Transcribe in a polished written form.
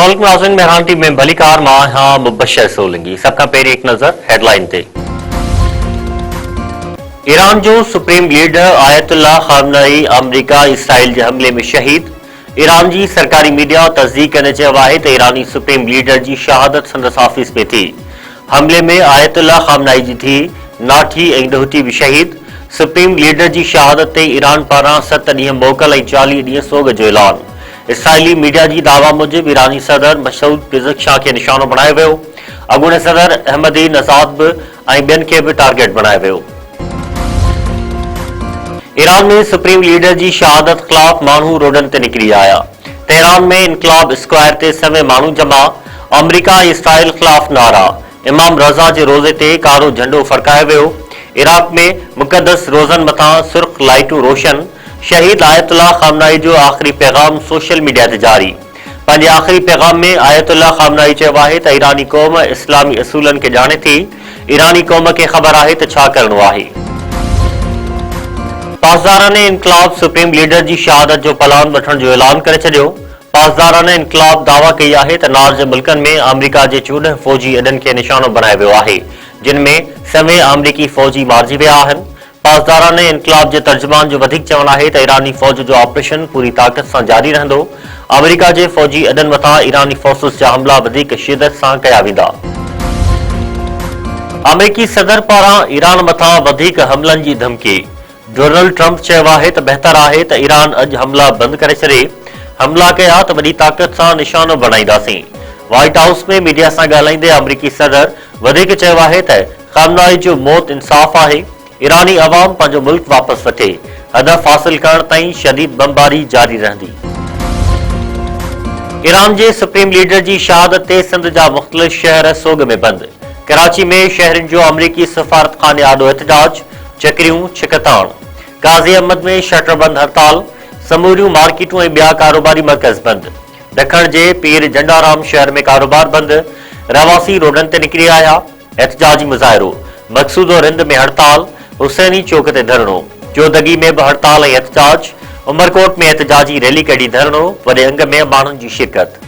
नाज़रीन मेहरान टीम में भली कार मां हाँ मुबशर सोलंगी। सबका पेरी एक नजर हेडलाइन ते। ईरान जो सुप्रीम लीडर आयतुल्लाह खामनई अमरीका इसराइल के हमले में शहीद। ईरान की सरकारी मीडिया तस्दीक करे चयो आहे त ईरानी सुप्रीम लीडर की शहादत संदसि ऑफिस में थी। हमले में आयतुल्लाह खामनई जी थी नाठी ऐं ॾोहिटी भी शहीद। सुप्रीम लीडर की शहादत ते ईरान पारां 7 ॾींहं मोकल ऐं 40 ॾींहं सोग जो ऐलान। इसराइली मीडिया की दावा मुजिब ईरानी सदर मसूद पिज़ेशकियान के निशानो बनायो वियो। अॻूणे सदर अहमदी नजाद ऐं ॿियनि खे भी टारगेट बनायो वियो। ईरान में सुप्रीम लीडर की शहादत खिलाफ मानू रोडन ते निकरी आया। तेहरान में इनकलाब स्क्वायर ते सवे मानू जमा। अमरीका ऐं इसराइल खिलाफ नारा। इमाम रज़ा के रोज़े ते कारो झंडो फड़कायो वियो। इराक में मुक़दस रोज़न मथां सुर्ख लाइटूं रोशन। शहीद आयतुल्लाह खामनई जो आखिरी पैगाम सोशल मीडिया ते जारी। पंहिंजे आखिरी पैगाम में आयतुल्लाह खामनई चयो आहे त ईरानी कौम इस्लामी असूलन के जाने थी। ईरानी कौम के खबर आहे त छा करणो आहे। पासदाराने इनकलाब सुप्रीम लीडर की शहादत जो प्लान वठण जो ऐलान करे छॾियो। पासदाराने इनकलाब दावा कई आहे त नाज़ मुल्कन में अमरीका के 14 फौजी अॾनि के निशानो बनायो वियो आहे, जिन में सवे अमरीकी फौजी मारिजी विया आहिनि। पासदाराने इनकलाब के तर्जुमान जो वधिक चवण आहे त ईरानी फौज जो ऑपरेशन पूरी ताकत से जारी रहंदो। अमरीका के फौजी अॾनि मथां ईरानी फोर्सेस जा हमला वधिक शिद्दत से कया वेंदा। अमरीकी सदर पारां ईरान मथां वधिक हमलन की धमकी। डोनाल्ड ट्रंप चयो आहे त बेहतर आहे त ईरान अज हमला बंद करे छॾे। हमला कया तो वॾी ताकत से निशानो बनाईंदासीं। व्हाइट हाउस में मीडिया से ॻाल्हाईंदे अमरीकी सदर वधिक चयो आहे त खामनई जो मौत इंसाफ आहे। ईरानी अवाम पंहिंजो मुल्क वापस वठे। हदफ हासिल करण ताईं शदीद बमबारी जारी रहंदी। ईरान के सुप्रीम लीडर की शहादत ते सिंध जा मुख्तलिफ शहर सोग में बंद। कराची में शहरन जो अमरीकी सफारतखाने आॾो एहतजाज। चकरियूं छिकताण। गाज़ी अहमद में शटरबंद हड़ताल। समूरियूं मार्केटूं ऐं ॿिया कारोबारी मर्कज़ बंद। ॾखण जे पीर जंडाराम शहर में कारोबार बंद। रवासी रोडन ते निकिरी आया। एहतजाजी मुज़ाहिरो। मक़सूदो रिंद में हड़ताल। हुसैनी चौक ते धरणो। जोधगी में भी हड़ताल ऐं एहतजाज। उमरकोट में एहतजाजी रैली कढी धरणो। वॾे अंग में माण्हुनि जी शिरकत।